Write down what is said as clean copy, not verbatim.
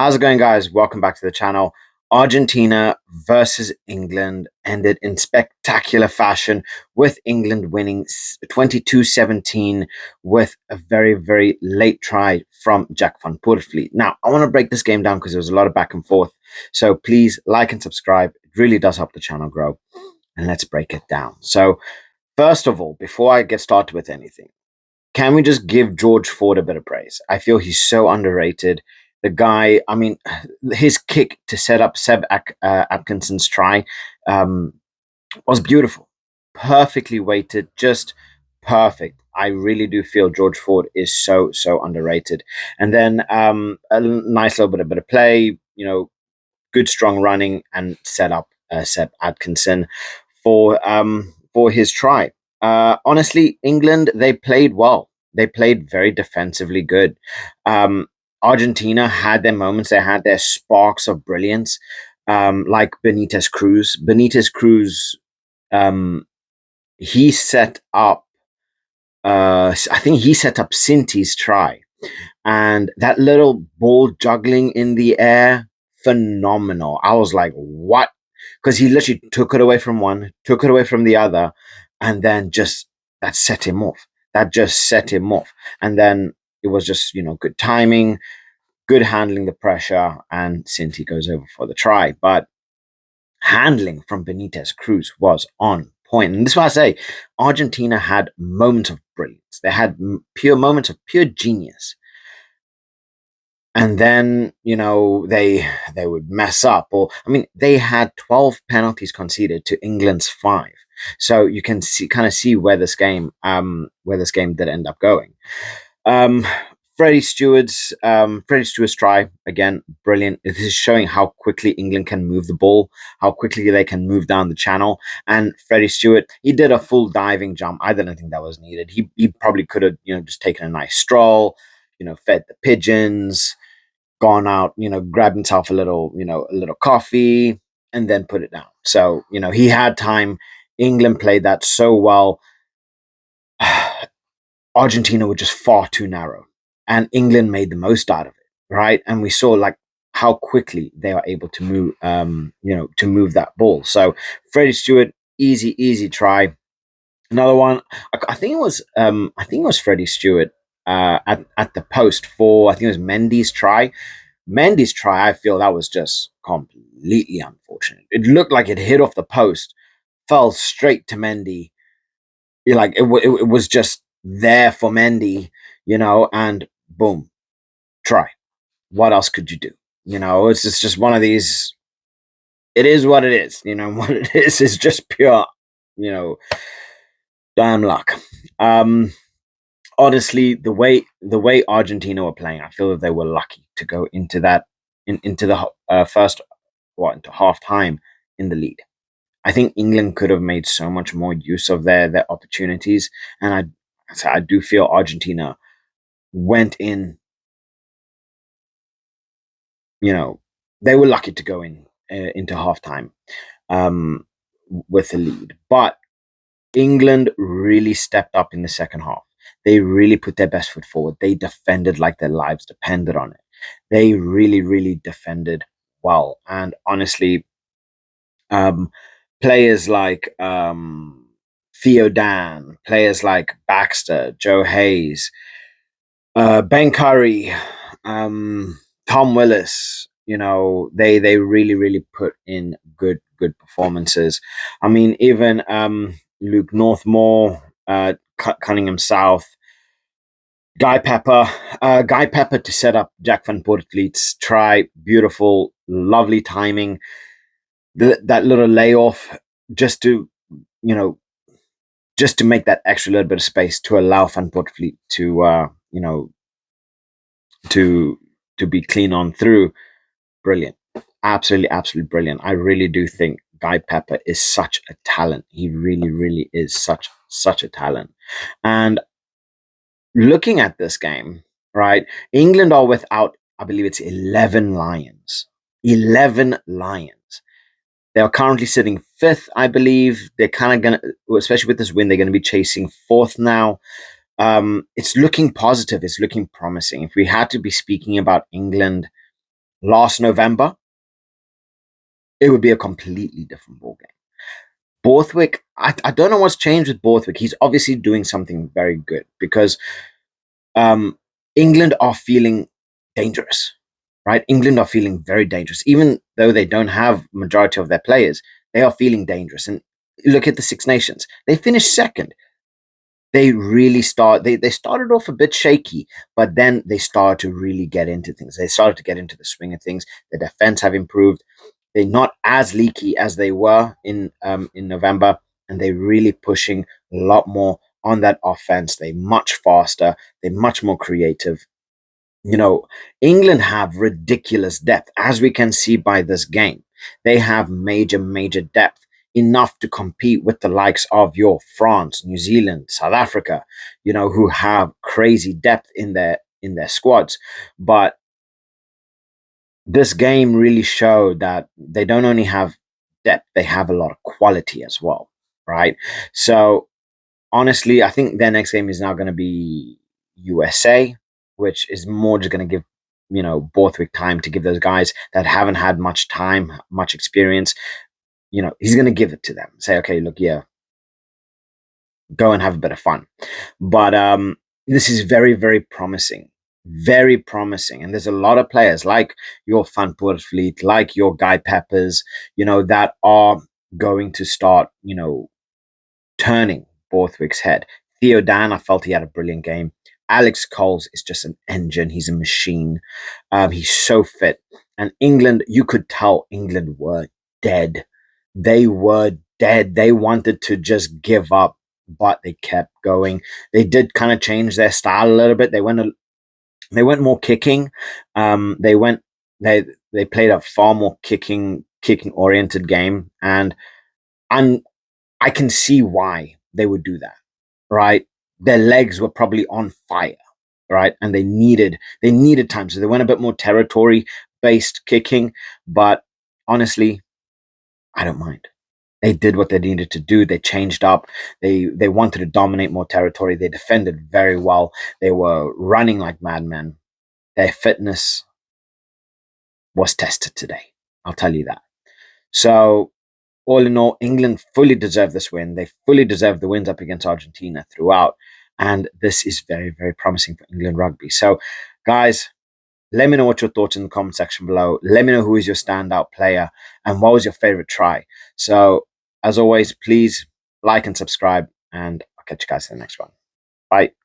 How's it going, guys? Welcome back to the channel. Argentina versus England ended in spectacular fashion, with England winning 22-17 with a very, very late try from Jack van Poortvliet. Now, I want to break this game down because there was a lot of back and forth. So please like and subscribe. It really does help the channel grow. And let's break it down. So first of all, before I get started with anything, can we just give George Ford a bit of praise? I feel he's so underrated. The guy, I mean, his kick to set up Atkinson's try um, was beautiful, perfectly weighted, just perfect. I really do feel George Ford is so underrated. And then a nice little bit of play, good strong running and set up Seb Atkinson for his try. Honestly, England, they played well. They played very defensively good. Um, Argentina had their moments. They had their sparks of brilliance, like Benitez Cruz. Benitez Cruz, um, he set up. I think he set up Cinti's try, and that little ball juggling in the air, phenomenal. I was like, what? Because he literally took it away from one, took it away from the other, and then just that set him off. That just set him off. And then it was just, good timing, good handling the pressure, and Cinti goes over for the try. But handling from Benitez Cruz was on point. And this is why I say Argentina had moments of brilliance. They had pure moments of pure genius. And then, they would mess up. Or, I mean, they had 12 penalties conceded to England's 5. So you can kind of see where this game did end up going. Um, Freddie Stewart's try, again, brilliant. This is showing how quickly England can move the ball, how quickly they can move down the channel. And Freddie Stewart, he did a full diving jump. I didn't think that was needed. He probably could have, just taken a nice stroll, fed the pigeons, gone out, grabbed himself a little coffee, and then put it down. So, he had time. England played that so well. Argentina were just far too narrow, and England made the most out of it, right? And we saw like how quickly they are able to move, to move that ball. So Freddie Stewart, easy try. Another one, I think it was Freddie Stewart at the post for, I think it was Mendy's try. Mendy's try, I feel that was just completely unfortunate. It looked like it hit off the post, fell straight to Mendy. Like it was just there for Mendy, and boom, try. What else could you do? It's just one of these. It is what it is. What it is just pure, you know, damn luck. Honestly, the way Argentina were playing, I feel that they were lucky to go into that into the first into half time in the lead. I think England could have made so much more use of their opportunities, and I do feel Argentina went in. They were lucky to go into halftime um, with the lead, but England really stepped up in the second half. They really put their best foot forward. They defended like their lives depended on it. They really defended well, and honestly, um, players like Theo Dan, players like Baxter, Joe Hayes, Ben Curry, Tom Willis, they really put in good performances. I mean, even Luke Northmore, Cunningham South, Guy Pepper to set up Jack van Poortvliet's try, beautiful, lovely timing. That little layoff just to you know just to make that extra little bit of space to allow Van Poortvliet to to be clean on through. Brilliant, absolutely brilliant. I really do think Guy Pepper is such a talent. He really is such a talent. And looking at this game, right? England are without, I believe it's 11 Lions. 11 Lions. They are currently sitting fifth, I believe. They're kind of going to, especially with this win, they're going to be chasing fourth now. It's looking positive. It's looking promising. If we had to be speaking about England last November, it would be a completely different ball game. Borthwick, I don't know what's changed with Borthwick. He's obviously doing something very good because um, England are feeling dangerous, right? England are feeling very dangerous, even though they don't have majority of their players. They are feeling dangerous. And look at the Six Nations; they finished second. They started off a bit shaky, but then they started to really get into things. They started to get into the swing of things. The defense have improved. They're not as leaky as they were in November, and they're really pushing a lot more on that offense. They're much faster. They're much more creative. You know, England have ridiculous depth, as we can see by this game. They have major depth, enough to compete with the likes of your France, New Zealand, South Africa, who have crazy depth in their squads. But this game really showed that they don't only have depth, they have a lot of quality as well, right? So honestly, I think their next game is now going to be USA, which is more just going to give Borthwick time to give those guys that haven't had much time, much experience. He's going to give it to them. Say, okay, look, yeah, go and have a bit of fun. But this is very promising, very promising. And there's a lot of players like your Van Poortvliet, like your Guy Peppers, that are going to start, turning Borthwick's head. Theo Dan, I felt he had a brilliant game. Alex Coles is just an engine. He's a machine. He's so fit. And England, you could tell England were dead. They were dead. They wanted to just give up, but they kept going. They did kind of change their style a little bit. They went more kicking. They went they played a far more kicking oriented game, and I can see why they would do that, right? Their legs were probably on fire, right? And they needed time. So they went a bit more territory based kicking, but honestly, I don't mind. They did what they needed to do. They changed up. They wanted to dominate more territory. They defended very well. They were running like madmen. Their fitness was tested today. I'll tell you that. So all in all, England fully deserve this win. They fully deserve the wins up against Argentina throughout. And this is very promising for England rugby. So, guys, let me know what your thoughts in the comment section below. Let me know who is your standout player and what was your favorite try. So, as always, please like and subscribe, and I'll catch you guys in the next one. Bye.